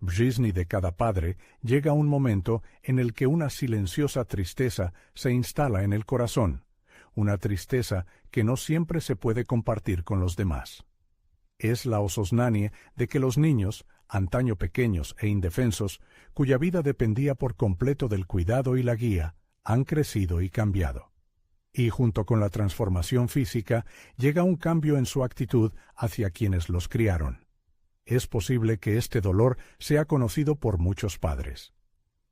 В жизни de cada padre llega un momento en el que una silenciosa tristeza se instala en el corazón, una tristeza que no siempre se puede compartir con los demás. Es la ososnanie de que los niños, antaño pequeños e indefensos, cuya vida dependía por completo del cuidado y la guía, han crecido y cambiado. Y junto con la transformación física llega un cambio en su actitud hacia quienes los criaron. Es posible que este dolor sea conocido por muchos padres.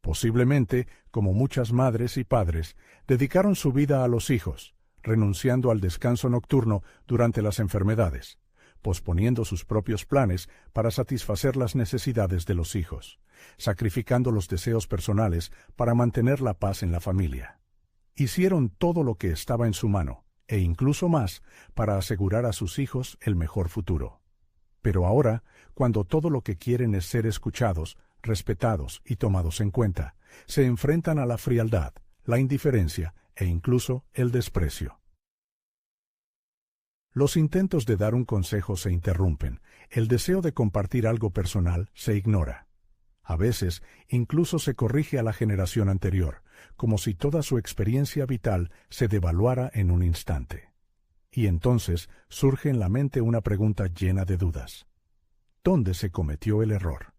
Posiblemente, como muchas madres y padres, dedicaron su vida a los hijos, renunciando al descanso nocturno durante las enfermedades, posponiendo sus propios planes para satisfacer las necesidades de los hijos, sacrificando los deseos personales para mantener la paz en la familia. Hicieron todo lo que estaba en su mano, e incluso más, para asegurar a sus hijos el mejor futuro. Pero ahora, cuando todo lo que quieren es ser escuchados, respetados y tomados en cuenta, se enfrentan a la frialdad, la indiferencia e incluso el desprecio. Los intentos de dar un consejo se interrumpen, el deseo de compartir algo personal se ignora. A veces, incluso se corrige a la generación anterior, como si toda su experiencia vital se devaluara en un instante. Y entonces surge en la mente una pregunta llena de dudas. ¿Dónde se cometió el error?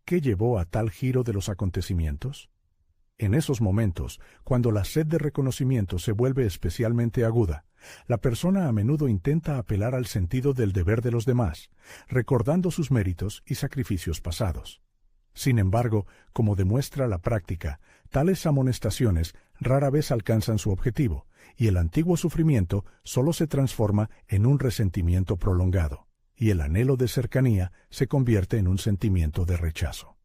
¿Qué llevó a tal giro de los acontecimientos? En esos momentos, cuando la sed de reconocimiento se vuelve especialmente aguda, la persona a menudo intenta apelar al sentido del deber de los demás, recordando sus méritos y sacrificios pasados. Sin embargo, como demuestra la práctica, tales amonestaciones rara vez alcanzan su objetivo, y el antiguo sufrimiento solo se transforma en un resentimiento prolongado, y el anhelo de cercanía se convierte en un sentimiento de rechazo.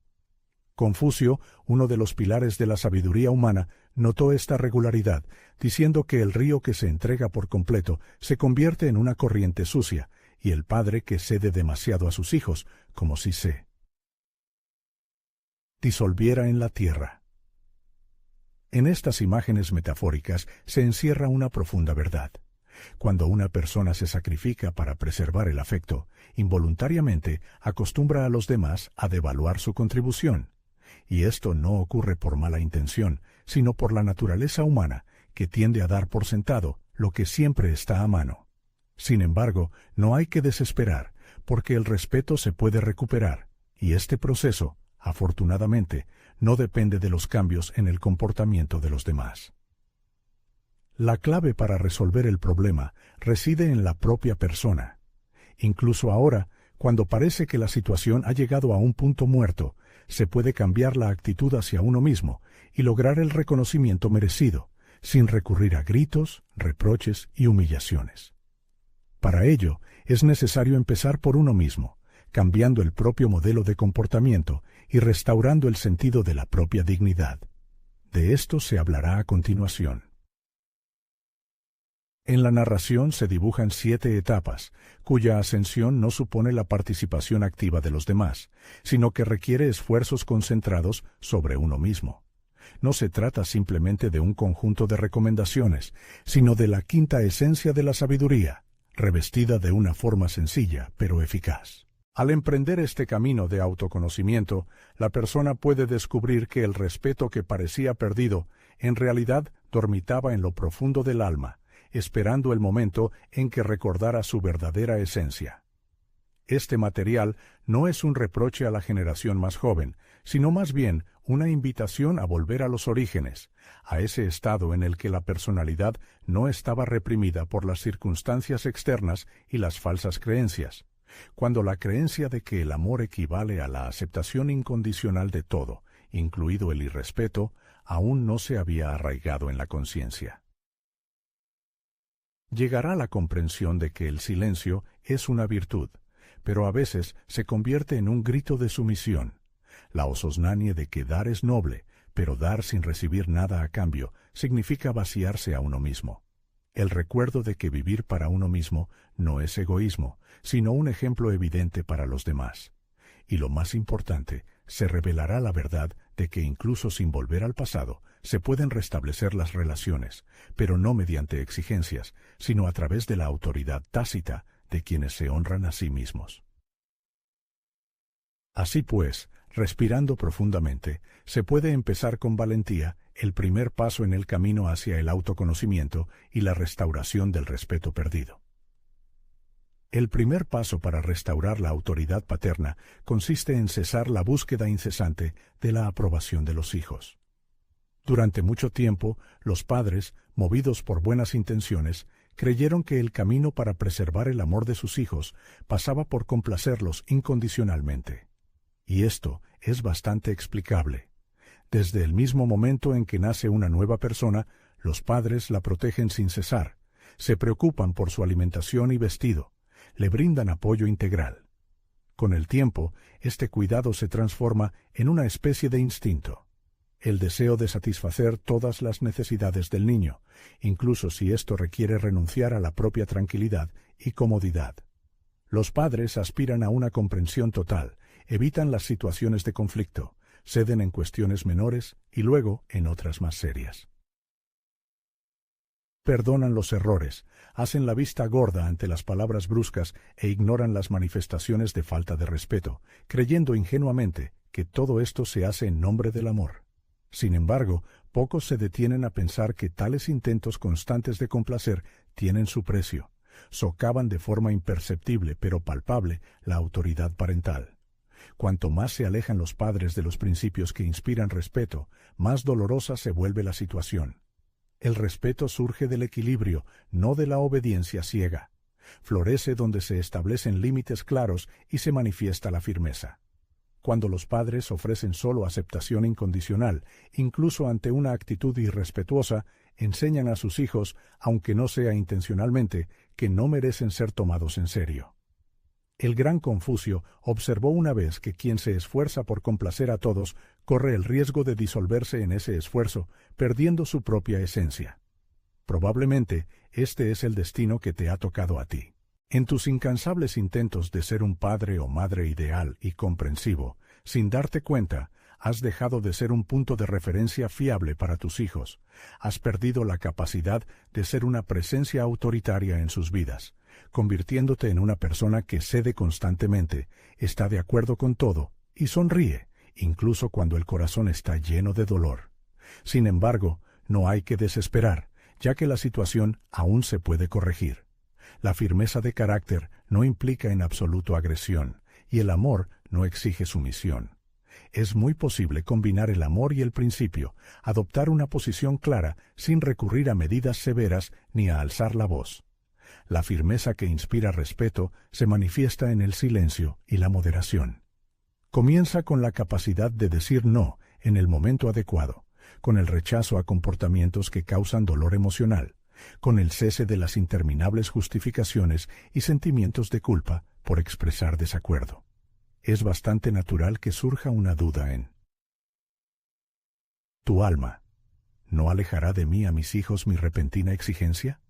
Confucio, uno de los pilares de la sabiduría humana, notó esta regularidad, diciendo que el río que se entrega por completo se convierte en una corriente sucia, y el padre que cede demasiado a sus hijos, como si se disolviera en la tierra. En estas imágenes metafóricas se encierra una profunda verdad. Cuando una persona se sacrifica para preservar el afecto, involuntariamente acostumbra a los demás a devaluar su contribución. Y esto no ocurre por mala intención, sino por la naturaleza humana, que tiende a dar por sentado lo que siempre está a mano. Sin embargo, no hay que desesperar, porque el respeto se puede recuperar, y este proceso, afortunadamente, no depende de los cambios en el comportamiento de los demás. La clave para resolver el problema reside en la propia persona. Incluso ahora, cuando parece que la situación ha llegado a un punto muerto, se puede cambiar la actitud hacia uno mismo y lograr el reconocimiento merecido, sin recurrir a gritos, reproches y humillaciones. Para ello, es necesario empezar por uno mismo, cambiando el propio modelo de comportamiento y restaurando el sentido de la propia dignidad. De esto se hablará a continuación. En la narración se dibujan 7 etapas, cuya ascensión no supone la participación activa de los demás, sino que requiere esfuerzos concentrados sobre uno mismo. No se trata simplemente de un conjunto de recomendaciones, sino de la quinta esencia de la sabiduría, revestida de una forma sencilla pero eficaz. Al emprender este camino de autoconocimiento, la persona puede descubrir que el respeto que parecía perdido, en realidad dormitaba en lo profundo del alma, esperando el momento en que recordara su verdadera esencia. Este material no es un reproche a la generación más joven, sino más bien una invitación a volver a los orígenes, a ese estado en el que la personalidad no estaba reprimida por las circunstancias externas y las falsas creencias, cuando la creencia de que el amor equivale a la aceptación incondicional de todo, incluido el irrespeto, aún no se había arraigado en la conciencia. Llegará la comprensión de que el silencio es una virtud, pero a veces se convierte en un grito de sumisión. La ososnanie de que dar es noble, pero dar sin recibir nada a cambio significa vaciarse a uno mismo. El recuerdo de que vivir para uno mismo no es egoísmo, sino un ejemplo evidente para los demás. Y lo más importante, se revelará la verdad de que incluso sin volver al pasado, se pueden restablecer las relaciones, pero no mediante exigencias, sino a través de la autoridad tácita de quienes se honran a sí mismos. Así pues, Respirando profundamente, se puede empezar con valentía el primer paso en el camino hacia el autoconocimiento y la restauración del respeto perdido. El primer paso para restaurar la autoridad paterna consiste en cesar la búsqueda incesante de la aprobación de los hijos. Durante mucho tiempo, los padres, movidos por buenas intenciones, creyeron que el camino para preservar el amor de sus hijos pasaba por complacerlos incondicionalmente. Y esto es bastante explicable. Desde el mismo momento en que nace una nueva persona, los padres la protegen sin cesar, se preocupan por su alimentación y vestido, le brindan apoyo integral. Con el tiempo, este cuidado se transforma en una especie de instinto, el deseo de satisfacer todas las necesidades del niño, incluso si esto requiere renunciar a la propia tranquilidad y comodidad. Los padres aspiran a una comprensión total, evitan las situaciones de conflicto, ceden en cuestiones menores y luego en otras más serias. Perdonan los errores, hacen la vista gorda ante las palabras bruscas e ignoran las manifestaciones de falta de respeto, creyendo ingenuamente que todo esto se hace en nombre del amor. Sin embargo, pocos se detienen a pensar que tales intentos constantes de complacer tienen su precio, socavan de forma imperceptible pero palpable la autoridad parental. Cuanto más se alejan los padres de los principios que inspiran respeto, más dolorosa se vuelve la situación. El respeto surge del equilibrio, no de la obediencia ciega. Florece donde se establecen límites claros y se manifiesta la firmeza. Cuando los padres ofrecen solo aceptación incondicional, incluso ante una actitud irrespetuosa, enseñan a sus hijos, aunque no sea intencionalmente, que no merecen ser tomados en serio. El gran Confucio observó una vez que quien se esfuerza por complacer a todos corre el riesgo de disolverse en ese esfuerzo, perdiendo su propia esencia. Probablemente este es el destino que te ha tocado a ti. En tus incansables intentos de ser un padre o madre ideal y comprensivo, sin darte cuenta, has dejado de ser un punto de referencia fiable para tus hijos. Has perdido la capacidad de ser una presencia autoritaria en sus vidas, convirtiéndote en una persona que cede constantemente, está de acuerdo con todo y sonríe, incluso cuando el corazón está lleno de dolor. Sin embargo, no hay que desesperar, ya que la situación aún se puede corregir. La firmeza de carácter no implica en absoluto agresión, y el amor no exige sumisión. Es muy posible combinar el amor y el principio, adoptar una posición clara sin recurrir a medidas severas ni a alzar la voz. La firmeza que inspira respeto se manifiesta en el silencio y la moderación. Comienza con la capacidad de decir no en el momento adecuado, con el rechazo a comportamientos que causan dolor emocional, con el cese de las interminables justificaciones y sentimientos de culpa por expresar desacuerdo. Es bastante natural que surja una duda en tu alma. ¿No alejará de mí a mis hijos mi repentina exigencia?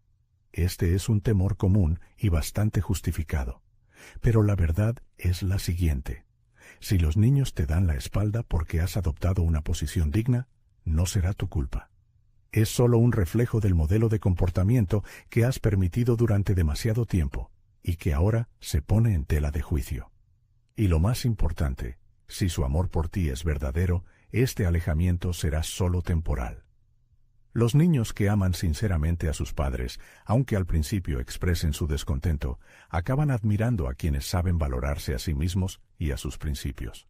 Este es un temor común y bastante justificado. Pero la verdad es la siguiente. Si los niños te dan la espalda porque has adoptado una posición digna, no será tu culpa. Es solo un reflejo del modelo de comportamiento que has permitido durante demasiado tiempo y que ahora se pone en tela de juicio. Y lo más importante, si su amor por ti es verdadero, este alejamiento será solo temporal. Los niños que aman sinceramente a sus padres, aunque al principio expresen su descontento, acaban admirando a quienes saben valorarse a sí mismos y a sus principios.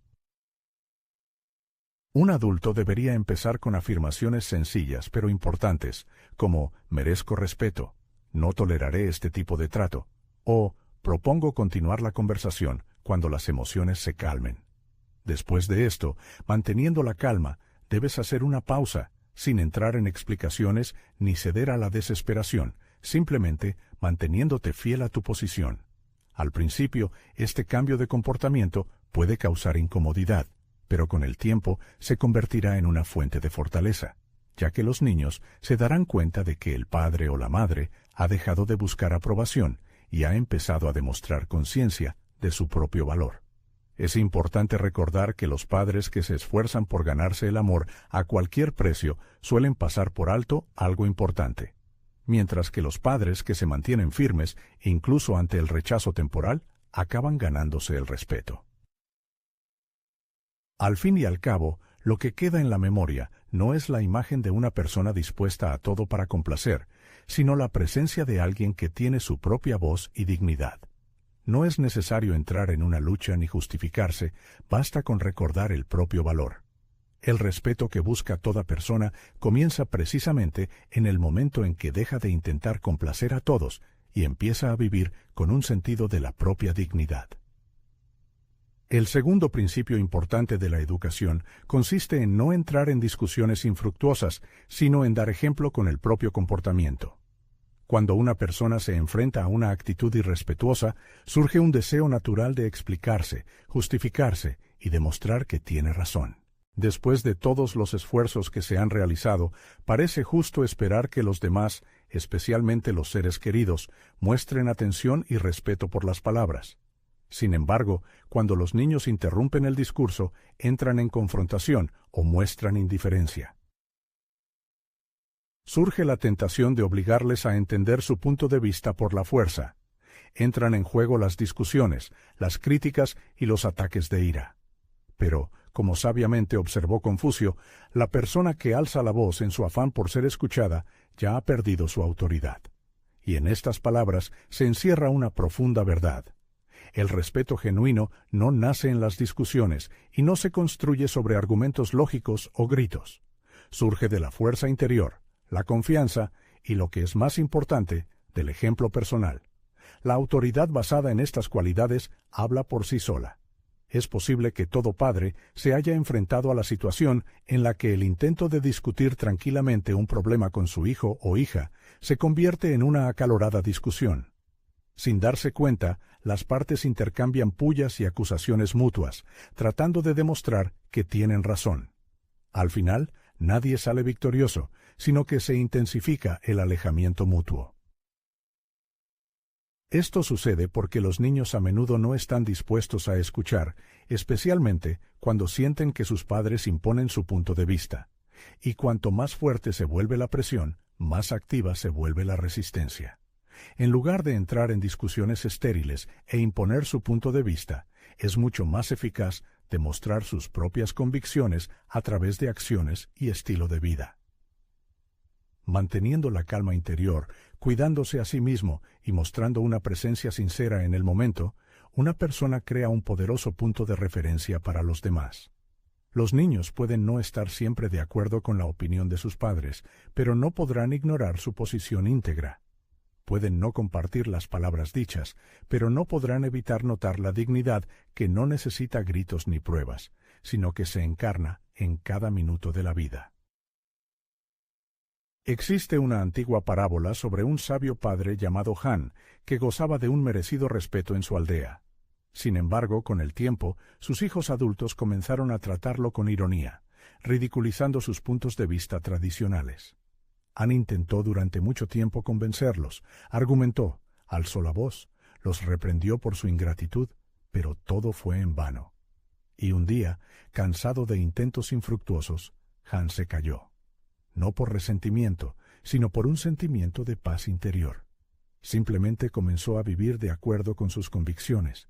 Un adulto debería empezar con afirmaciones sencillas pero importantes, como merezco respeto, no toleraré este tipo de trato, o propongo continuar la conversación cuando las emociones se calmen. Después de esto, manteniendo la calma, debes hacer una pausa, sin entrar en explicaciones ni ceder a la desesperación, simplemente manteniéndote fiel a tu posición. Al principio, este cambio de comportamiento puede causar incomodidad, pero con el tiempo se convertirá en una fuente de fortaleza, ya que los niños se darán cuenta de que el padre o la madre ha dejado de buscar aprobación y ha empezado a demostrar conciencia de su propio valor. Es importante recordar que los padres que se esfuerzan por ganarse el amor a cualquier precio suelen pasar por alto algo importante, mientras que los padres que se mantienen firmes, incluso ante el rechazo temporal, acaban ganándose el respeto. Al fin y al cabo, lo que queda en la memoria no es la imagen de una persona dispuesta a todo para complacer, sino la presencia de alguien que tiene su propia voz y dignidad. No es necesario entrar en una lucha ni justificarse, basta con recordar el propio valor. El respeto que busca toda persona comienza precisamente en el momento en que deja de intentar complacer a todos y empieza a vivir con un sentido de la propia dignidad. El segundo principio importante de la educación consiste en no entrar en discusiones infructuosas, sino en dar ejemplo con el propio comportamiento. Cuando una persona se enfrenta a una actitud irrespetuosa, surge un deseo natural de explicarse, justificarse y demostrar que tiene razón. Después de todos los esfuerzos que se han realizado, parece justo esperar que los demás, especialmente los seres queridos, muestren atención y respeto por las palabras. Sin embargo, cuando los niños interrumpen el discurso, entran en confrontación o muestran indiferencia. Surge la tentación de obligarles a entender su punto de vista por la fuerza. Entran en juego las discusiones, las críticas y los ataques de ira. Pero, como sabiamente observó Confucio, la persona que alza la voz en su afán por ser escuchada ya ha perdido su autoridad. Y en estas palabras se encierra una profunda verdad. El respeto genuino no nace en las discusiones y no se construye sobre argumentos lógicos o gritos. Surge de la fuerza interior, la confianza y, lo que es más importante, del ejemplo personal. La autoridad basada en estas cualidades habla por sí sola. Es posible que todo padre se haya enfrentado a la situación en la que el intento de discutir tranquilamente un problema con su hijo o hija se convierte en una acalorada discusión. Sin darse cuenta, las partes intercambian pullas y acusaciones mutuas, tratando de demostrar que tienen razón. Al final, nadie sale victorioso, sino que se intensifica el alejamiento mutuo. Esto sucede porque los niños a menudo no están dispuestos a escuchar, especialmente cuando sienten que sus padres imponen su punto de vista. Y cuanto más fuerte se vuelve la presión, más activa se vuelve la resistencia. En lugar de entrar en discusiones estériles e imponer su punto de vista, es mucho más eficaz demostrar sus propias convicciones a través de acciones y estilo de vida. Manteniendo la calma interior, cuidándose a sí mismo y mostrando una presencia sincera en el momento, una persona crea un poderoso punto de referencia para los demás. Los niños pueden no estar siempre de acuerdo con la opinión de sus padres, pero no podrán ignorar su posición íntegra. Pueden no compartir las palabras dichas, pero no podrán evitar notar la dignidad que no necesita gritos ni pruebas, sino que se encarna en cada minuto de la vida. Existe una antigua parábola sobre un sabio padre llamado Han, que gozaba de un merecido respeto en su aldea. Sin embargo, con el tiempo, sus hijos adultos comenzaron a tratarlo con ironía, ridiculizando sus puntos de vista tradicionales. Han intentó durante mucho tiempo convencerlos, argumentó, alzó la voz, los reprendió por su ingratitud, pero todo fue en vano. Y un día, cansado de intentos infructuosos, Han se calló. No por resentimiento, sino por un sentimiento de paz interior. Simplemente comenzó a vivir de acuerdo con sus convicciones.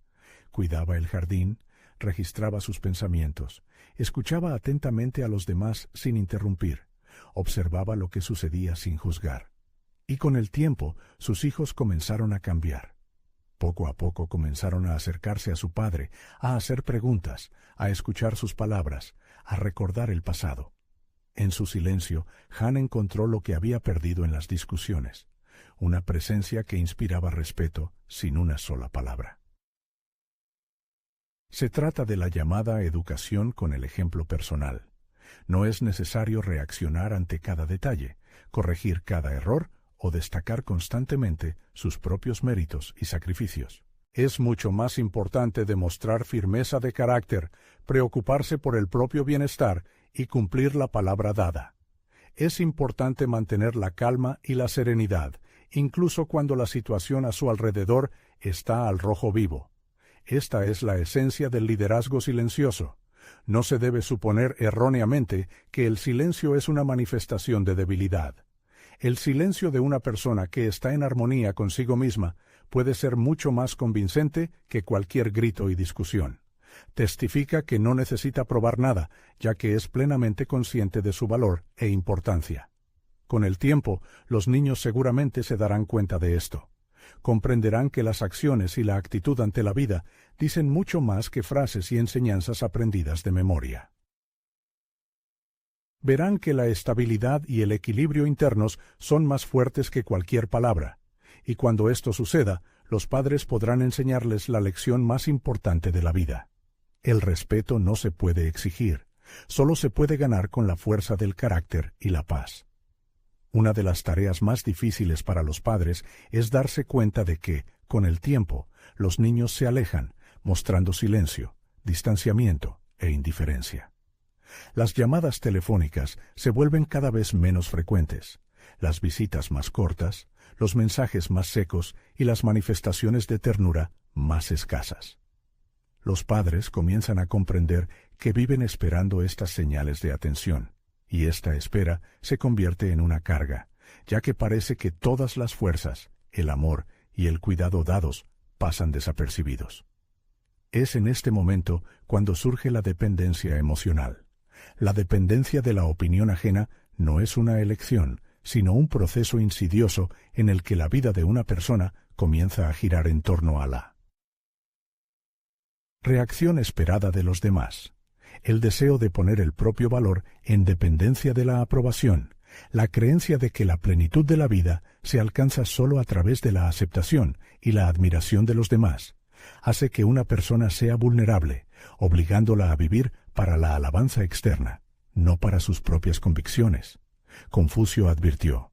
Cuidaba el jardín, registraba sus pensamientos, escuchaba atentamente a los demás sin interrumpir, observaba lo que sucedía sin juzgar. Y con el tiempo, sus hijos comenzaron a cambiar. Poco a poco comenzaron a acercarse a su padre, a hacer preguntas, a escuchar sus palabras, a recordar el pasado. En su silencio, Han encontró lo que había perdido en las discusiones, una presencia que inspiraba respeto sin una sola palabra. Se trata de la llamada educación con el ejemplo personal. No es necesario reaccionar ante cada detalle, corregir cada error o destacar constantemente sus propios méritos y sacrificios. Es mucho más importante demostrar firmeza de carácter, preocuparse por el propio bienestar y cumplir la palabra dada. Es importante mantener la calma y la serenidad, incluso cuando la situación a su alrededor está al rojo vivo. Esta es la esencia del liderazgo silencioso. No se debe suponer erróneamente que el silencio es una manifestación de debilidad. El silencio de una persona que está en armonía consigo misma puede ser mucho más convincente que cualquier grito y discusión. Testifica que no necesita probar nada, ya que es plenamente consciente de su valor e importancia. Con el tiempo, los niños seguramente se darán cuenta de esto. Comprenderán que las acciones y la actitud ante la vida dicen mucho más que frases y enseñanzas aprendidas de memoria. Verán que la estabilidad y el equilibrio internos son más fuertes que cualquier palabra, y cuando esto suceda, los padres podrán enseñarles la lección más importante de la vida. El respeto no se puede exigir, solo se puede ganar con la fuerza del carácter y la paz. Una de las tareas más difíciles para los padres es darse cuenta de que, con el tiempo, los niños se alejan, mostrando silencio, distanciamiento e indiferencia. Las llamadas telefónicas se vuelven cada vez menos frecuentes, las visitas más cortas, los mensajes más secos y las manifestaciones de ternura más escasas. Los padres comienzan a comprender que viven esperando estas señales de atención, y esta espera se convierte en una carga, ya que parece que todas las fuerzas, el amor y el cuidado dados pasan desapercibidos. Es en este momento cuando surge la dependencia emocional. La dependencia de la opinión ajena no es una elección, sino un proceso insidioso en el que la vida de una persona comienza a girar en torno a la reacción esperada de los demás. El deseo de poner el propio valor en dependencia de la aprobación, la creencia de que la plenitud de la vida se alcanza solo a través de la aceptación y la admiración de los demás, hace que una persona sea vulnerable, obligándola a vivir para la alabanza externa, no para sus propias convicciones. Confucio advirtió: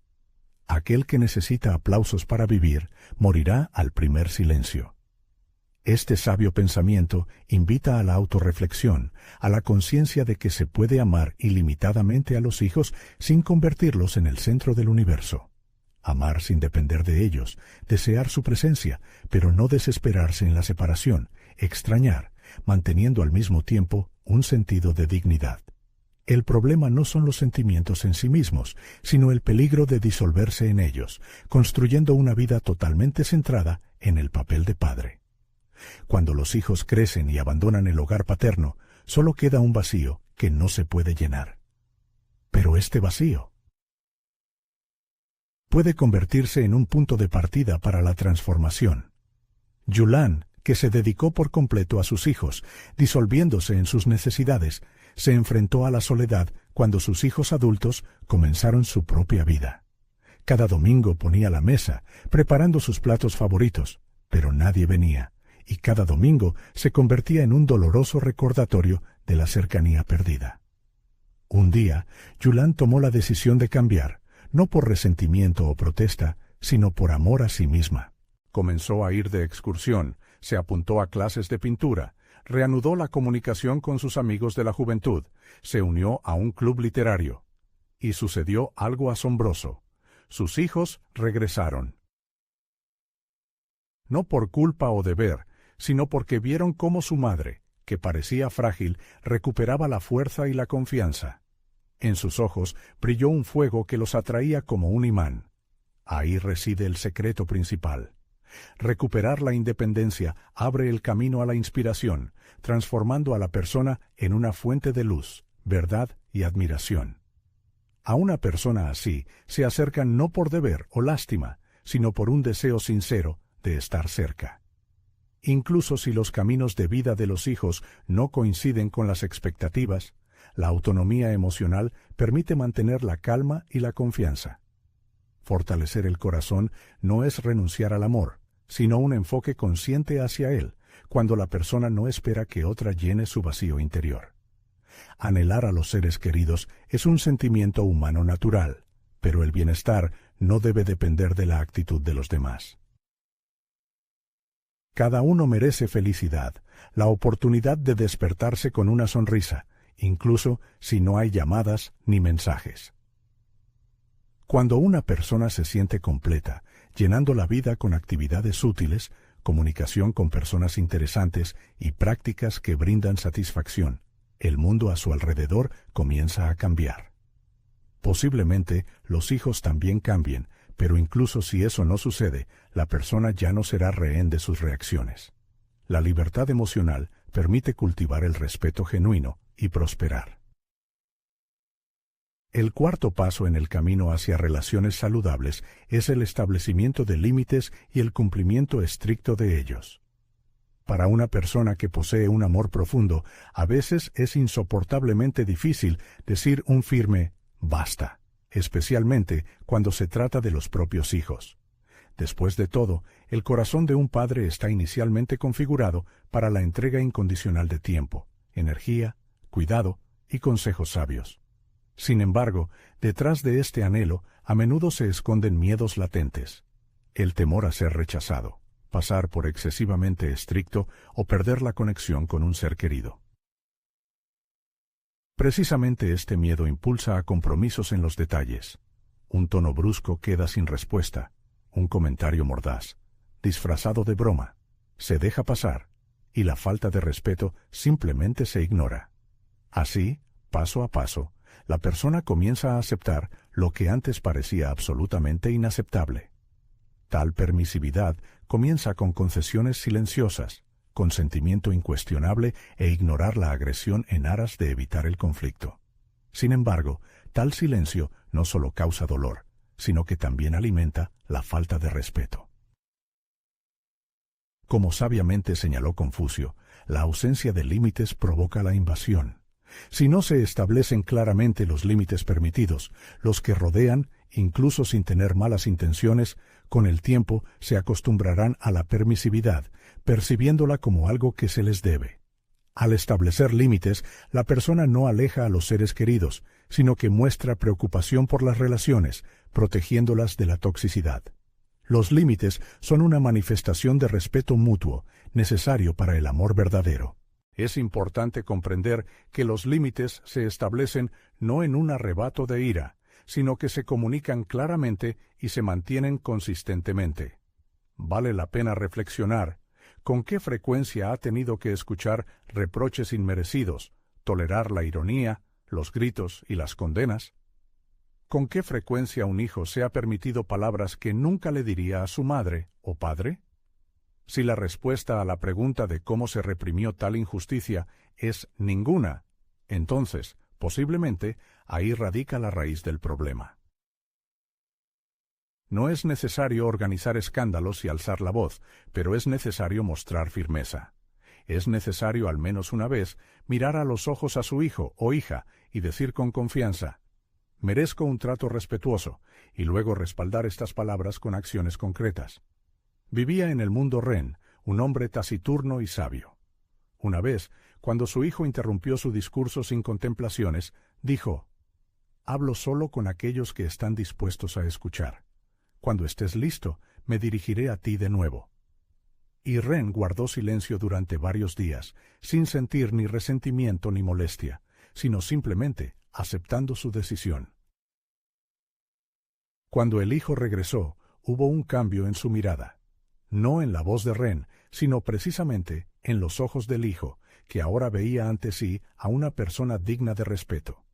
aquel que necesita aplausos para vivir, morirá al primer silencio. Este sabio pensamiento invita a la autorreflexión, a la conciencia de que se puede amar ilimitadamente a los hijos sin convertirlos en el centro del universo. Amar sin depender de ellos, desear su presencia, pero no desesperarse en la separación, extrañar, manteniendo al mismo tiempo un sentido de dignidad. El problema no son los sentimientos en sí mismos, sino el peligro de disolverse en ellos, construyendo una vida totalmente centrada en el papel de padre. Cuando los hijos crecen y abandonan el hogar paterno, solo queda un vacío que no se puede llenar. Pero este vacío puede convertirse en un punto de partida para la transformación. Yulán, que se dedicó por completo a sus hijos, disolviéndose en sus necesidades, se enfrentó a la soledad cuando sus hijos adultos comenzaron su propia vida. Cada domingo ponía la mesa, preparando sus platos favoritos, pero nadie venía, y cada domingo se convertía en un doloroso recordatorio de la cercanía perdida. Un día, Yulán tomó la decisión de cambiar, no por resentimiento o protesta, sino por amor a sí misma. Comenzó a ir de excursión, se apuntó a clases de pintura, reanudó la comunicación con sus amigos de la juventud, se unió a un club literario. Y sucedió algo asombroso. Sus hijos regresaron. No por culpa o deber, sino porque vieron cómo su madre, que parecía frágil, recuperaba la fuerza y la confianza. En sus ojos brilló un fuego que los atraía como un imán. Ahí reside el secreto principal. Recuperar la independencia abre el camino a la inspiración, transformando a la persona en una fuente de luz, verdad y admiración. A una persona así se acercan no por deber o lástima, sino por un deseo sincero de estar cerca. Incluso si los caminos de vida de los hijos no coinciden con las expectativas, la autonomía emocional permite mantener la calma y la confianza. Fortalecer el corazón no es renunciar al amor, sino un enfoque consciente hacia él, cuando la persona no espera que otra llene su vacío interior. Anhelar a los seres queridos es un sentimiento humano natural, pero el bienestar no debe depender de la actitud de los demás. Cada uno merece felicidad, la oportunidad de despertarse con una sonrisa, incluso si no hay llamadas ni mensajes. Cuando una persona se siente completa, llenando la vida con actividades útiles, comunicación con personas interesantes y prácticas que brindan satisfacción, el mundo a su alrededor comienza a cambiar. Posiblemente los hijos también cambien, pero incluso si eso no sucede, la persona ya no será rehén de sus reacciones. La libertad emocional permite cultivar el respeto genuino y prosperar. El cuarto paso en el camino hacia relaciones saludables es el establecimiento de límites y el cumplimiento estricto de ellos. Para una persona que posee un amor profundo, a veces es insoportablemente difícil decir un firme «basta», especialmente cuando se trata de los propios hijos. Después de todo, el corazón de un padre está inicialmente configurado para la entrega incondicional de tiempo, energía, cuidado y consejos sabios. Sin embargo, detrás de este anhelo a menudo se esconden miedos latentes. El temor a ser rechazado, pasar por excesivamente estricto o perder la conexión con un ser querido. Precisamente este miedo impulsa a compromisos en los detalles. Un tono brusco queda sin respuesta, un comentario mordaz, disfrazado de broma, se deja pasar, y la falta de respeto simplemente se ignora. Así, paso a paso, la persona comienza a aceptar lo que antes parecía absolutamente inaceptable. Tal permisividad comienza con concesiones silenciosas, consentimiento incuestionable e ignorar la agresión en aras de evitar el conflicto. Sin embargo, tal silencio no solo causa dolor, sino que también alimenta la falta de respeto. Como sabiamente señaló Confucio, la ausencia de límites provoca la invasión. Si no se establecen claramente los límites permitidos, los que rodean, incluso sin tener malas intenciones, con el tiempo se acostumbrarán a la permisividad, percibiéndola como algo que se les debe. Al establecer límites, la persona no aleja a los seres queridos, sino que muestra preocupación por las relaciones, protegiéndolas de la toxicidad. Los límites son una manifestación de respeto mutuo, necesario para el amor verdadero. Es importante comprender que los límites se establecen no en un arrebato de ira, sino que se comunican claramente y se mantienen consistentemente. Vale la pena reflexionar con qué frecuencia ha tenido que escuchar reproches inmerecidos, tolerar la ironía, los gritos y las condenas. ¿Con qué frecuencia un hijo se ha permitido palabras que nunca le diría a su madre o padre? Si la respuesta a la pregunta de cómo se reprimió tal injusticia es ninguna, entonces, posiblemente, ahí radica la raíz del problema. No es necesario organizar escándalos y alzar la voz, pero es necesario mostrar firmeza. Es necesario al menos una vez mirar a los ojos a su hijo o hija y decir con confianza: «Merezco un trato respetuoso», y luego respaldar estas palabras con acciones concretas. Vivía en el mundo Ren, un hombre taciturno y sabio. Una vez, cuando su hijo interrumpió su discurso sin contemplaciones, dijo: «Hablo solo con aquellos que están dispuestos a escuchar. Cuando estés listo, me dirigiré a ti de nuevo». Y Ren guardó silencio durante varios días, sin sentir ni resentimiento ni molestia, sino simplemente aceptando su decisión. Cuando el hijo regresó, hubo un cambio en su mirada. No en la voz de Ren, sino precisamente en los ojos del hijo, que ahora veía ante sí a una persona digna de respeto.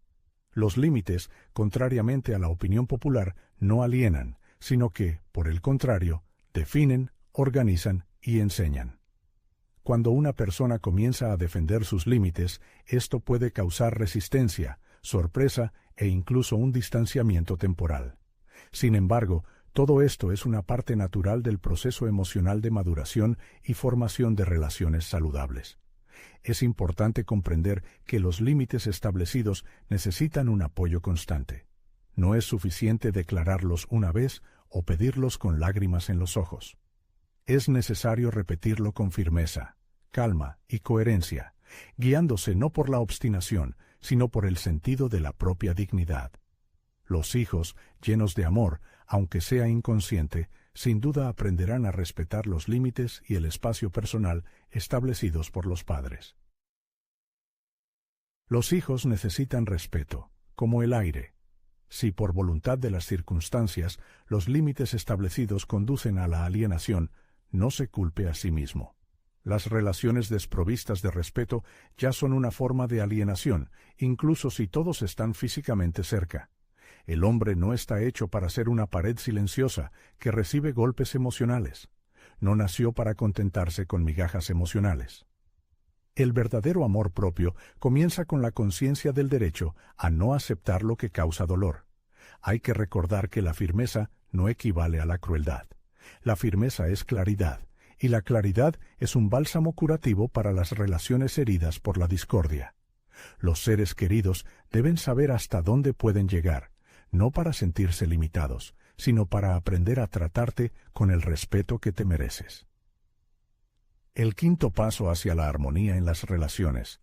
Los límites, contrariamente a la opinión popular, no alienan, sino que, por el contrario, definen, organizan y enseñan. Cuando una persona comienza a defender sus límites, esto puede causar resistencia, sorpresa e incluso un distanciamiento temporal. Sin embargo, todo esto es una parte natural del proceso emocional de maduración y formación de relaciones saludables. Es importante comprender que los límites establecidos necesitan un apoyo constante. No es suficiente declararlos una vez o pedirlos con lágrimas en los ojos. Es necesario repetirlo con firmeza, calma y coherencia, guiándose no por la obstinación, sino por el sentido de la propia dignidad. Los hijos, llenos de amor, aunque sea inconsciente, sin duda aprenderán a respetar los límites y el espacio personal establecidos por los padres. Los hijos necesitan respeto, como el aire. Si por voluntad de las circunstancias los límites establecidos conducen a la alienación, no se culpe a sí mismo. Las relaciones desprovistas de respeto ya son una forma de alienación, incluso si todos están físicamente cerca. El hombre no está hecho para ser una pared silenciosa que recibe golpes emocionales. No nació para contentarse con migajas emocionales. El verdadero amor propio comienza con la conciencia del derecho a no aceptar lo que causa dolor. Hay que recordar que la firmeza no equivale a la crueldad. La firmeza es claridad, y la claridad es un bálsamo curativo para las relaciones heridas por la discordia. Los seres queridos deben saber hasta dónde pueden llegar, no para sentirse limitados, sino para aprender a tratarte con el respeto que te mereces. El quinto paso hacia la armonía en las relaciones.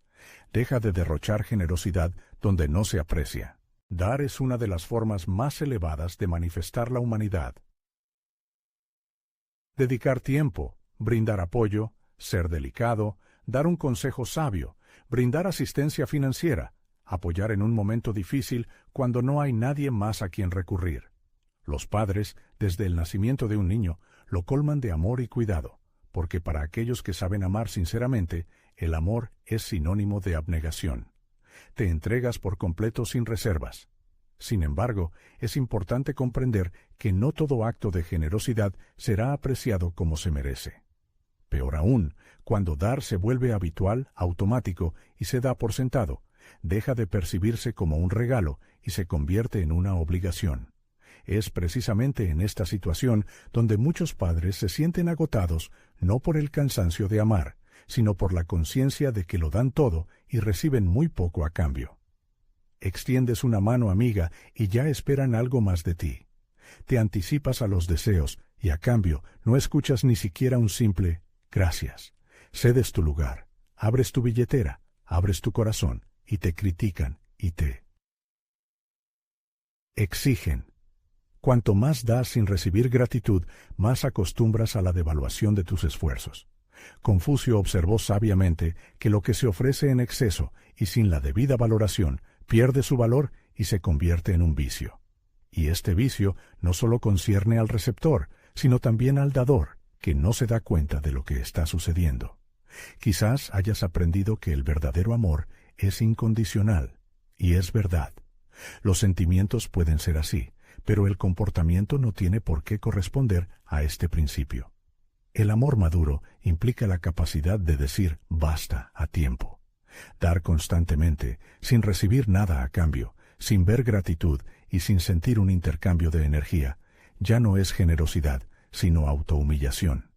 Deja de derrochar generosidad donde no se aprecia. Dar es una de las formas más elevadas de manifestar la humanidad. Dedicar tiempo, brindar apoyo, ser delicado, dar un consejo sabio, brindar asistencia financiera, apoyar en un momento difícil cuando no hay nadie más a quien recurrir. Los padres, desde el nacimiento de un niño, lo colman de amor y cuidado, porque para aquellos que saben amar sinceramente, el amor es sinónimo de abnegación. Te entregas por completo sin reservas. Sin embargo, es importante comprender que no todo acto de generosidad será apreciado como se merece. Peor aún, cuando dar se vuelve habitual, automático y se da por sentado, deja de percibirse como un regalo y se convierte en una obligación. Es precisamente en esta situación donde muchos padres se sienten agotados no por el cansancio de amar, sino por la conciencia de que lo dan todo y reciben muy poco a cambio. Extiendes una mano amiga y ya esperan algo más de ti. Te anticipas a los deseos y a cambio no escuchas ni siquiera un simple «gracias». Cedes tu lugar, abres tu billetera, abres tu corazón y te critican y te exigen. Cuanto más das sin recibir gratitud, más acostumbras a la devaluación de tus esfuerzos. Confucio observó sabiamente que lo que se ofrece en exceso y sin la debida valoración pierde su valor y se convierte en un vicio. Y este vicio no solo concierne al receptor, sino también al dador, que no se da cuenta de lo que está sucediendo. Quizás hayas aprendido que el verdadero amor es incondicional, y es verdad. Los sentimientos pueden ser así, pero el comportamiento no tiene por qué corresponder a este principio. El amor maduro implica la capacidad de decir basta a tiempo. Dar constantemente, sin recibir nada a cambio, sin ver gratitud y sin sentir un intercambio de energía, ya no es generosidad, sino autohumillación.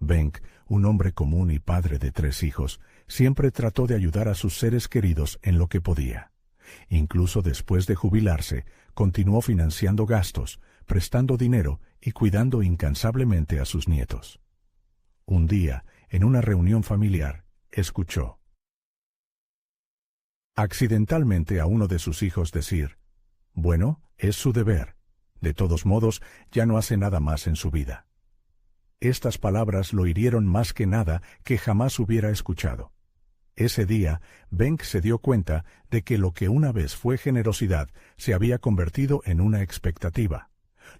Benck, un hombre común y padre de 3 hijos, siempre trató de ayudar a sus seres queridos en lo que podía. Incluso después de jubilarse, continuó financiando gastos, prestando dinero y cuidando incansablemente a sus nietos. Un día, en una reunión familiar, escuchó accidentalmente a uno de sus hijos decir: «Bueno, es su deber. De todos modos, ya no hace nada más en su vida». Estas palabras lo hirieron más que nada que jamás hubiera escuchado. Ese día, Benck se dio cuenta de que lo que una vez fue generosidad se había convertido en una expectativa.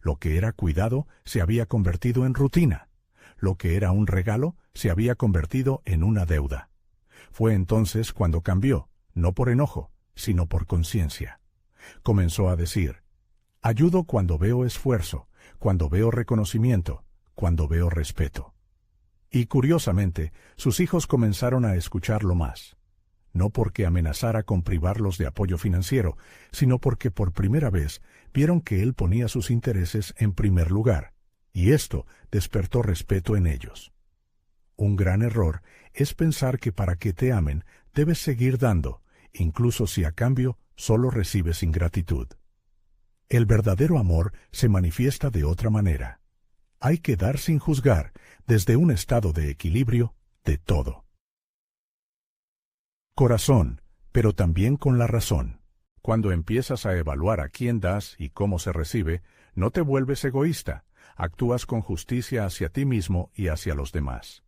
Lo que era cuidado se había convertido en rutina. Lo que era un regalo se había convertido en una deuda. Fue entonces cuando cambió, no por enojo, sino por conciencia. Comenzó a decir: ayudo cuando veo esfuerzo, cuando veo reconocimiento, cuando veo respeto. Y curiosamente, sus hijos comenzaron a escucharlo más. No porque amenazara con privarlos de apoyo financiero, sino porque por primera vez vieron que él ponía sus intereses en primer lugar, y esto despertó respeto en ellos. Un gran error es pensar que para que te amen debes seguir dando, incluso si a cambio solo recibes ingratitud. El verdadero amor se manifiesta de otra manera. Hay que dar sin juzgar, desde un estado de equilibrio, de todo. Corazón, pero también con la razón. Cuando empiezas a evaluar a quién das y cómo se recibe, no te vuelves egoísta, actúas con justicia hacia ti mismo y hacia los demás.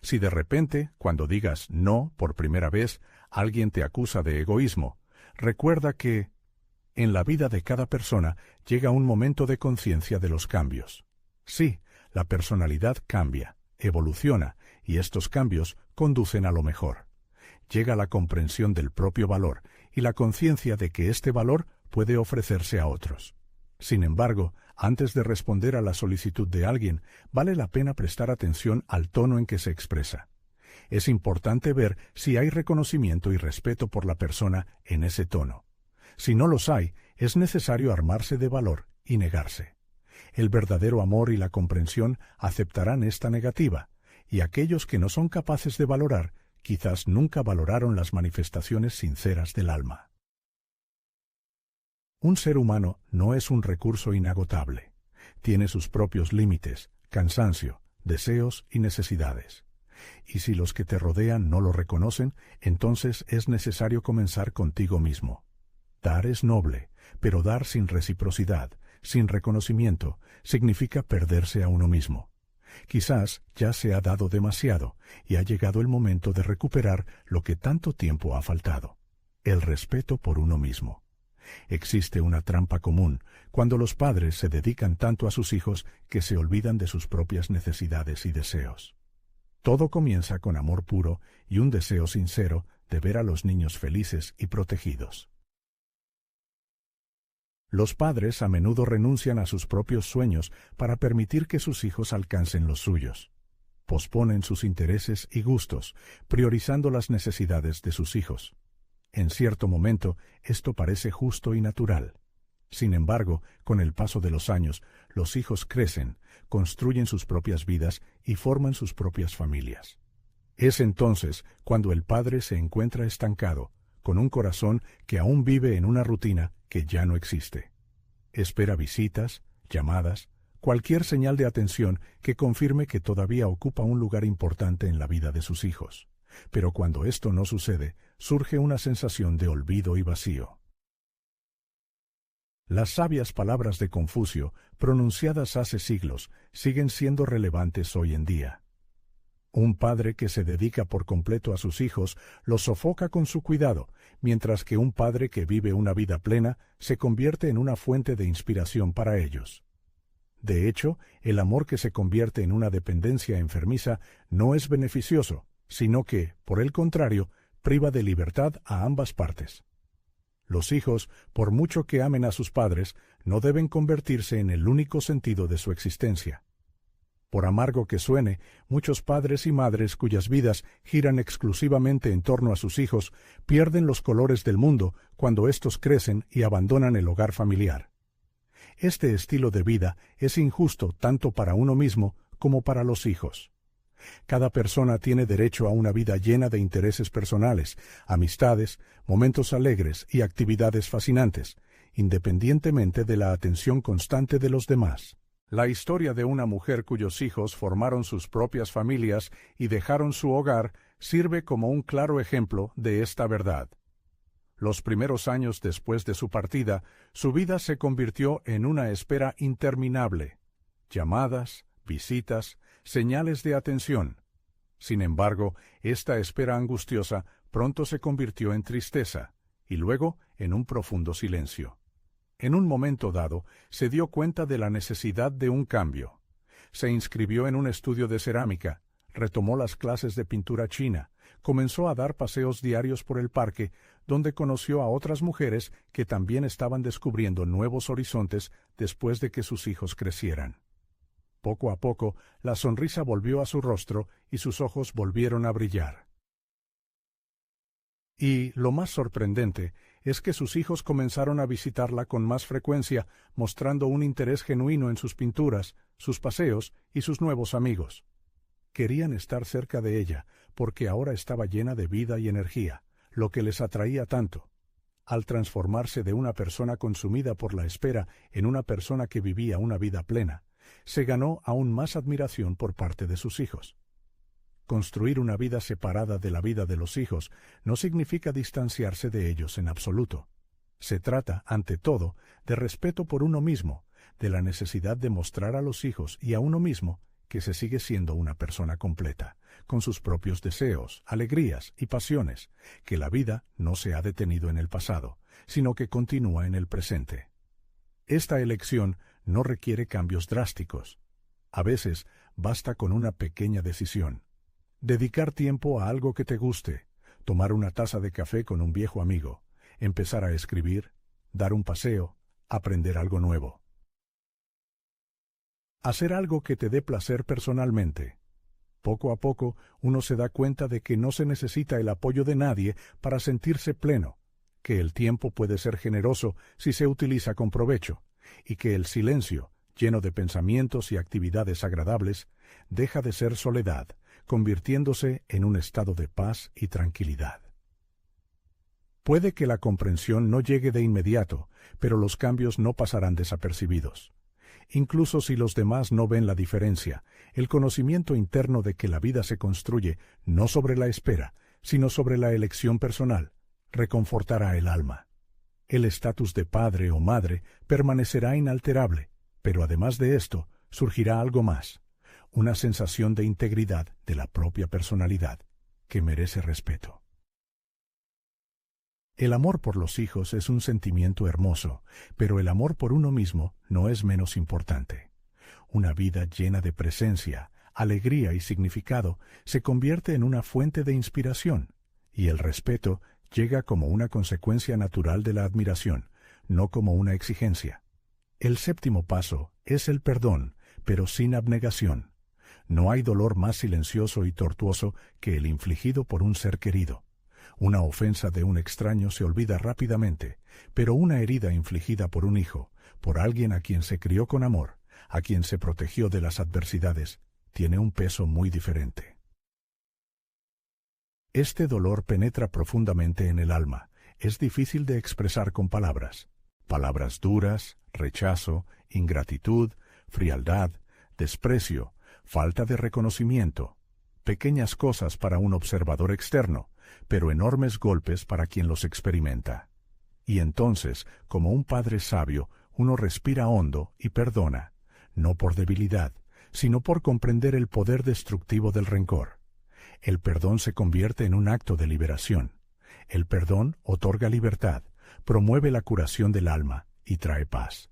Si de repente, cuando digas no por primera vez, alguien te acusa de egoísmo, recuerda que en la vida de cada persona llega un momento de conciencia de los cambios. Sí, la personalidad cambia, evoluciona, y estos cambios conducen a lo mejor. Llega la comprensión del propio valor y la conciencia de que este valor puede ofrecerse a otros. Sin embargo, antes de responder a la solicitud de alguien, vale la pena prestar atención al tono en que se expresa. Es importante ver si hay reconocimiento y respeto por la persona en ese tono. Si no los hay, es necesario armarse de valor y negarse. El verdadero amor y la comprensión aceptarán esta negativa, y aquellos que no son capaces de valorar, quizás nunca valoraron las manifestaciones sinceras del alma. Un ser humano no es un recurso inagotable. Tiene sus propios límites, cansancio, deseos y necesidades. Y si los que te rodean no lo reconocen, entonces es necesario comenzar contigo mismo. Dar es noble, pero dar sin reciprocidad, sin reconocimiento, significa perderse a uno mismo. Quizás ya se ha dado demasiado y ha llegado el momento de recuperar lo que tanto tiempo ha faltado: el respeto por uno mismo. Existe una trampa común cuando los padres se dedican tanto a sus hijos que se olvidan de sus propias necesidades y deseos. Todo comienza con amor puro y un deseo sincero de ver a los niños felices y protegidos. Los padres a menudo renuncian a sus propios sueños para permitir que sus hijos alcancen los suyos. Posponen sus intereses y gustos, priorizando las necesidades de sus hijos. En cierto momento, esto parece justo y natural. Sin embargo, con el paso de los años, los hijos crecen, construyen sus propias vidas y forman sus propias familias. Es entonces cuando el padre se encuentra estancado, con un corazón que aún vive en una rutina que ya no existe. Espera visitas, llamadas, cualquier señal de atención que confirme que todavía ocupa un lugar importante en la vida de sus hijos. Pero cuando esto no sucede, surge una sensación de olvido y vacío. Las sabias palabras de Confucio, pronunciadas hace siglos, siguen siendo relevantes hoy en día. Un padre que se dedica por completo a sus hijos los sofoca con su cuidado, mientras que un padre que vive una vida plena se convierte en una fuente de inspiración para ellos. De hecho, el amor que se convierte en una dependencia enfermiza no es beneficioso, sino que, por el contrario, priva de libertad a ambas partes. Los hijos, por mucho que amen a sus padres, no deben convertirse en el único sentido de su existencia. Por amargo que suene, muchos padres y madres cuyas vidas giran exclusivamente en torno a sus hijos pierden los colores del mundo cuando éstos crecen y abandonan el hogar familiar. Este estilo de vida es injusto tanto para uno mismo como para los hijos. Cada persona tiene derecho a una vida llena de intereses personales, amistades, momentos alegres y actividades fascinantes, independientemente de la atención constante de los demás. La historia de una mujer cuyos hijos formaron sus propias familias y dejaron su hogar sirve como un claro ejemplo de esta verdad. Los primeros años después de su partida, su vida se convirtió en una espera interminable. Llamadas, visitas, señales de atención. Sin embargo, esta espera angustiosa pronto se convirtió en tristeza, y luego en un profundo silencio. En un momento dado, se dio cuenta de la necesidad de un cambio. Se inscribió en un estudio de cerámica, retomó las clases de pintura china, comenzó a dar paseos diarios por el parque, donde conoció a otras mujeres que también estaban descubriendo nuevos horizontes después de que sus hijos crecieran. Poco a poco, la sonrisa volvió a su rostro y sus ojos volvieron a brillar. Y, lo más sorprendente, es que sus hijos comenzaron a visitarla con más frecuencia, mostrando un interés genuino en sus pinturas, sus paseos y sus nuevos amigos. Querían estar cerca de ella, porque ahora estaba llena de vida y energía, lo que les atraía tanto. Al transformarse de una persona consumida por la espera en una persona que vivía una vida plena, se ganó aún más admiración por parte de sus hijos. Construir una vida separada de la vida de los hijos no significa distanciarse de ellos en absoluto. Se trata, ante todo, de respeto por uno mismo, de la necesidad de mostrar a los hijos y a uno mismo que se sigue siendo una persona completa, con sus propios deseos, alegrías y pasiones, que la vida no se ha detenido en el pasado, sino que continúa en el presente. Esta elección no requiere cambios drásticos. A veces basta con una pequeña decisión. Dedicar tiempo a algo que te guste, tomar una taza de café con un viejo amigo, empezar a escribir, dar un paseo, aprender algo nuevo. Hacer algo que te dé placer personalmente. Poco a poco, uno se da cuenta de que no se necesita el apoyo de nadie para sentirse pleno, que el tiempo puede ser generoso si se utiliza con provecho, y que el silencio, lleno de pensamientos y actividades agradables, deja de ser soledad, convirtiéndose en un estado de paz y tranquilidad. Puede que la comprensión no llegue de inmediato, pero los cambios no pasarán desapercibidos. Incluso si los demás no ven la diferencia, el conocimiento interno de que la vida se construye no sobre la espera, sino sobre la elección personal, reconfortará el alma. El estatus de padre o madre permanecerá inalterable, pero además de esto, surgirá algo más, una sensación de integridad de la propia personalidad, que merece respeto. El amor por los hijos es un sentimiento hermoso, pero el amor por uno mismo no es menos importante. Una vida llena de presencia, alegría y significado se convierte en una fuente de inspiración, y el respeto llega como una consecuencia natural de la admiración, no como una exigencia. El séptimo paso es el perdón, pero sin abnegación. No hay dolor más silencioso y tortuoso que el infligido por un ser querido. Una ofensa de un extraño se olvida rápidamente, pero una herida infligida por un hijo, por alguien a quien se crió con amor, a quien se protegió de las adversidades, tiene un peso muy diferente. Este dolor penetra profundamente en el alma, es difícil de expresar con palabras. Palabras duras, rechazo, ingratitud, frialdad, desprecio, falta de reconocimiento, pequeñas cosas para un observador externo, pero enormes golpes para quien los experimenta. Y entonces, como un padre sabio, uno respira hondo y perdona, no por debilidad, sino por comprender el poder destructivo del rencor. El perdón se convierte en un acto de liberación. El perdón otorga libertad, promueve la curación del alma y trae paz.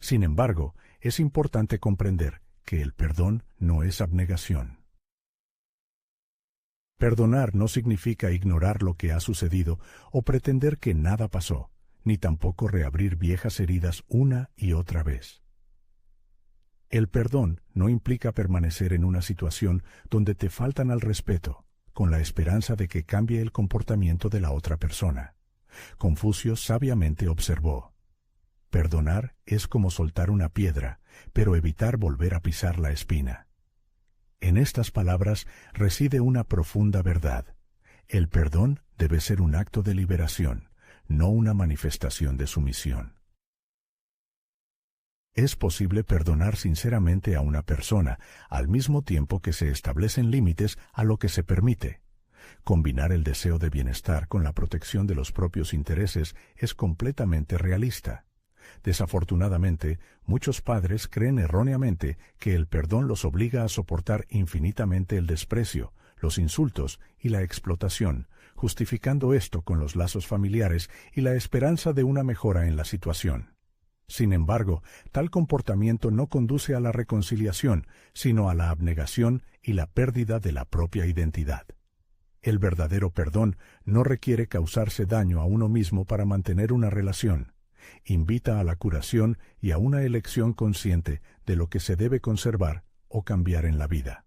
Sin embargo, es importante comprender que el perdón no es abnegación. Perdonar no significa ignorar lo que ha sucedido o pretender que nada pasó, ni tampoco reabrir viejas heridas una y otra vez. El perdón no implica permanecer en una situación donde te faltan al respeto, con la esperanza de que cambie el comportamiento de la otra persona. Confucio sabiamente observó: perdonar es como soltar una piedra, pero evitar volver a pisar la espina. En estas palabras reside una profunda verdad. El perdón debe ser un acto de liberación, no una manifestación de sumisión. Es posible perdonar sinceramente a una persona, al mismo tiempo que se establecen límites a lo que se permite. Combinar el deseo de bienestar con la protección de los propios intereses es completamente realista. Desafortunadamente, muchos padres creen erróneamente que el perdón los obliga a soportar infinitamente el desprecio, los insultos y la explotación, justificando esto con los lazos familiares y la esperanza de una mejora en la situación. Sin embargo, tal comportamiento no conduce a la reconciliación, sino a la abnegación y la pérdida de la propia identidad. El verdadero perdón no requiere causarse daño a uno mismo para mantener una relación. Invita a la curación y a una elección consciente de lo que se debe conservar o cambiar en la vida.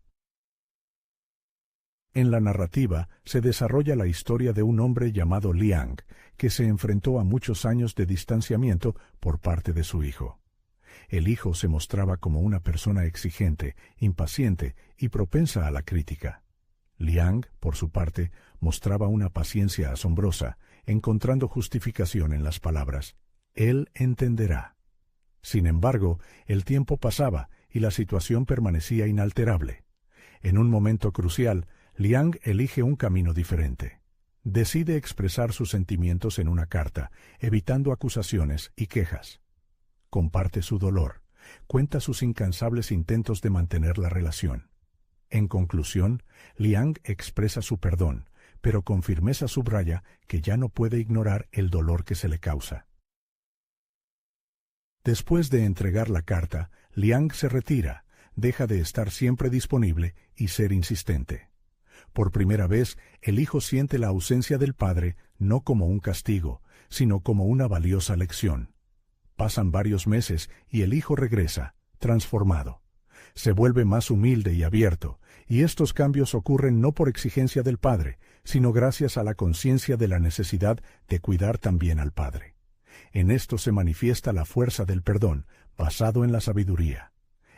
En la narrativa se desarrolla la historia de un hombre llamado Liang, que se enfrentó a muchos años de distanciamiento por parte de su hijo. El hijo se mostraba como una persona exigente, impaciente y propensa a la crítica. Liang, por su parte, mostraba una paciencia asombrosa, encontrando justificación en las palabras: él entenderá. Sin embargo, el tiempo pasaba y la situación permanecía inalterable. En un momento crucial, Liang elige un camino diferente. Decide expresar sus sentimientos en una carta, evitando acusaciones y quejas. Comparte su dolor, cuenta sus incansables intentos de mantener la relación. En conclusión, Liang expresa su perdón, pero con firmeza subraya que ya no puede ignorar el dolor que se le causa. Después de entregar la carta, Liang se retira, deja de estar siempre disponible y ser insistente. Por primera vez, el hijo siente la ausencia del padre no como un castigo, sino como una valiosa lección. Pasan varios meses y el hijo regresa, transformado. Se vuelve más humilde y abierto, y estos cambios ocurren no por exigencia del Padre, sino gracias a la conciencia de la necesidad de cuidar también al Padre. En esto se manifiesta la fuerza del perdón, basado en la sabiduría.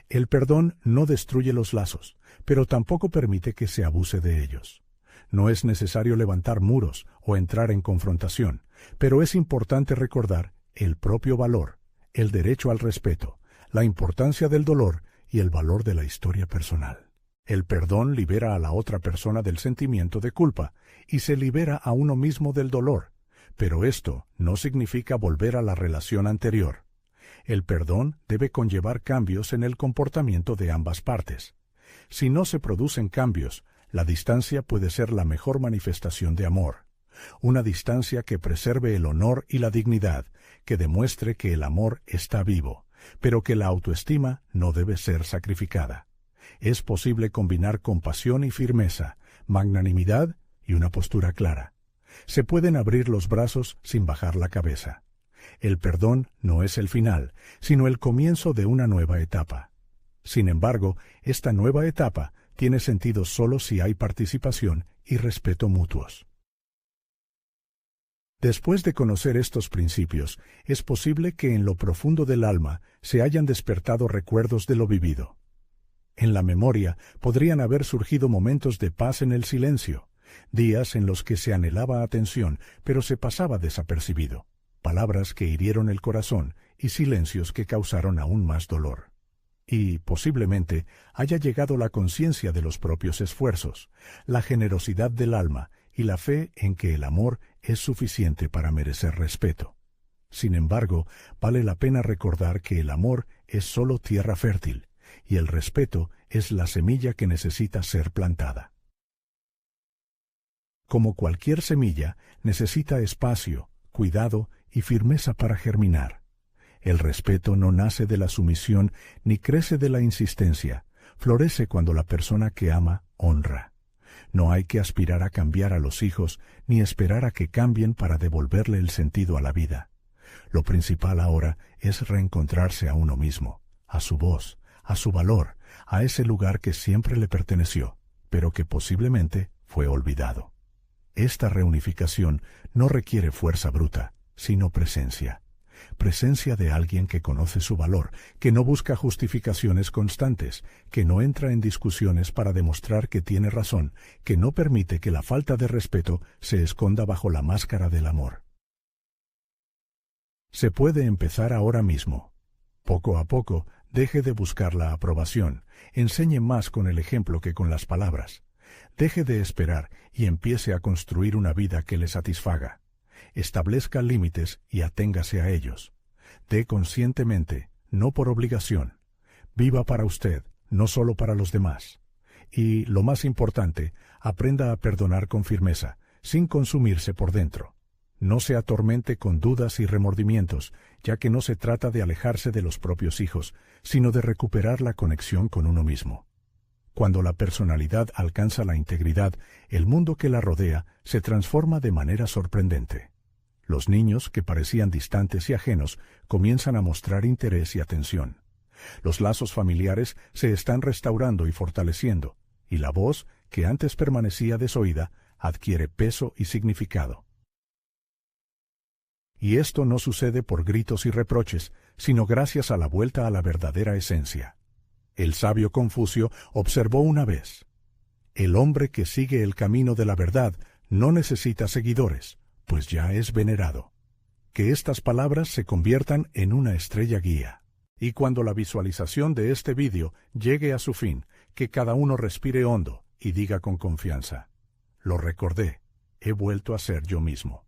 El perdón no destruye los lazos, pero tampoco permite que se abuse de ellos. No es necesario levantar muros o entrar en confrontación, pero es importante recordar el propio valor, el derecho al respeto, la importancia del dolor y el valor de la historia personal. El perdón libera a la otra persona del sentimiento de culpa y se libera a uno mismo del dolor, pero esto no significa volver a la relación anterior. El perdón debe conllevar cambios en el comportamiento de ambas partes. Si no se producen cambios, la distancia puede ser la mejor manifestación de amor. Una distancia que preserve el honor y la dignidad, que demuestre que el amor está vivo, pero que la autoestima no debe ser sacrificada. Es posible combinar compasión y firmeza, magnanimidad y una postura clara. Se pueden abrir los brazos sin bajar la cabeza. El perdón no es el final, sino el comienzo de una nueva etapa. Sin embargo, esta nueva etapa tiene sentido solo si hay participación y respeto mutuos. Después de conocer estos principios, es posible que en lo profundo del alma se hayan despertado recuerdos de lo vivido. En la memoria podrían haber surgido momentos de paz en el silencio, días en los que se anhelaba atención, pero se pasaba desapercibido, palabras que hirieron el corazón y silencios que causaron aún más dolor. Y, posiblemente, haya llegado la conciencia de los propios esfuerzos, la generosidad del alma y la fe en que el amor es suficiente para merecer respeto. Sin embargo, vale la pena recordar que el amor es solo tierra fértil, y el respeto es la semilla que necesita ser plantada. Como cualquier semilla, necesita espacio, cuidado y firmeza para germinar. El respeto no nace de la sumisión ni crece de la insistencia, florece cuando la persona que ama honra. No hay que aspirar a cambiar a los hijos ni esperar a que cambien para devolverle el sentido a la vida. Lo principal ahora es reencontrarse a uno mismo, a su voz, a su valor, a ese lugar que siempre le perteneció, pero que posiblemente fue olvidado. Esta reunificación no requiere fuerza bruta, sino presencia. Presencia de alguien que conoce su valor, que no busca justificaciones constantes, que no entra en discusiones para demostrar que tiene razón, que no permite que la falta de respeto se esconda bajo la máscara del amor. Se puede empezar ahora mismo. Poco a poco, deje de buscar la aprobación, enseñe más con el ejemplo que con las palabras. Deje de esperar y empiece a construir una vida que le satisfaga. Establezca límites y aténgase a ellos. Dé conscientemente, no por obligación. Viva para usted, no solo para los demás. Y, lo más importante, aprenda a perdonar con firmeza, sin consumirse por dentro. No se atormente con dudas y remordimientos, ya que no se trata de alejarse de los propios hijos, sino de recuperar la conexión con uno mismo. Cuando la personalidad alcanza la integridad, el mundo que la rodea se transforma de manera sorprendente. Los niños, que parecían distantes y ajenos, comienzan a mostrar interés y atención. Los lazos familiares se están restaurando y fortaleciendo, y la voz, que antes permanecía desoída, adquiere peso y significado. Y esto no sucede por gritos y reproches, sino gracias a la vuelta a la verdadera esencia. El sabio Confucio observó una vez: el hombre que sigue el camino de la verdad no necesita seguidores, pues ya es venerado. Que estas palabras se conviertan en una estrella guía. Y cuando la visualización de este vídeo llegue a su fin, que cada uno respire hondo y diga con confianza: lo recordé, he vuelto a ser yo mismo.